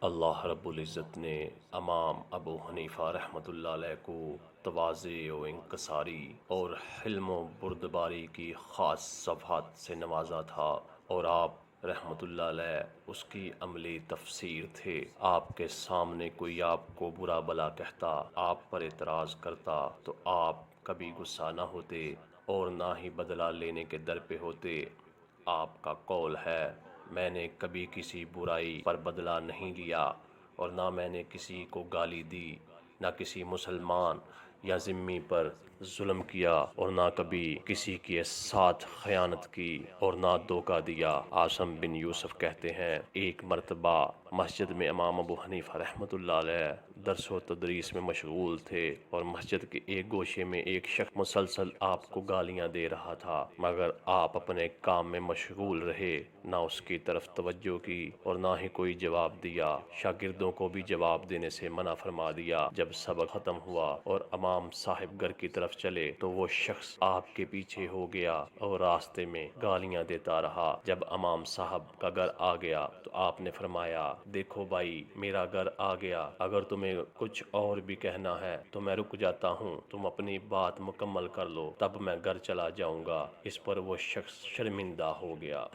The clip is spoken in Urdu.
اللہ رب العزت نے امام ابو حنیفہ رحمۃ اللہ علیہ کو تواضع و انکساری اور حلم و بردباری کی خاص صفات سے نوازا تھا، اور آپ رحمۃ اللہ علیہ اس کی عملی تفسیر تھے۔ آپ کے سامنے کوئی آپ کو برا بلا کہتا، آپ پر اعتراض کرتا تو آپ کبھی غصہ نہ ہوتے اور نہ ہی بدلہ لینے کے در پہ ہوتے۔ آپ کا قول ہے، میں نے کبھی کسی برائی پر بدلہ نہیں لیا، اور نہ میں نے کسی کو گالی دی، نہ کسی مسلمان یا ذمی پر ظلم کیا، اور نہ کبھی کسی کے ساتھ خیانت کی، اور نہ دھوکہ دیا۔ عاصم بن یوسف کہتے ہیں، ایک مرتبہ مسجد میں امام ابو حنیفہ رحمۃ اللہ علیہ درس و تدریس میں مشغول تھے، اور مسجد کے ایک گوشے میں ایک شخص مسلسل آپ کو گالیاں دے رہا تھا، مگر آپ اپنے کام میں مشغول رہے، نہ اس کی طرف توجہ کی اور نہ ہی کوئی جواب دیا۔ شاگردوں کو بھی جواب دینے سے منع فرما دیا۔ جب سبق ختم ہوا اور امام صاحب گھر کی طرف چلے تو وہ شخص آپ کے پیچھے ہو گیا اور راستے میں گالیاں دیتا رہا۔ جب امام صاحب کا گھر آ گیا تو آپ نے فرمایا، دیکھو بھائی، میرا گھر آ گیا، اگر تمہیں کچھ اور بھی کہنا ہے تو میں رک جاتا ہوں، تم اپنی بات مکمل کر لو، تب میں گھر چلا جاؤں گا۔ اس پر وہ شخص شرمندہ ہو گیا۔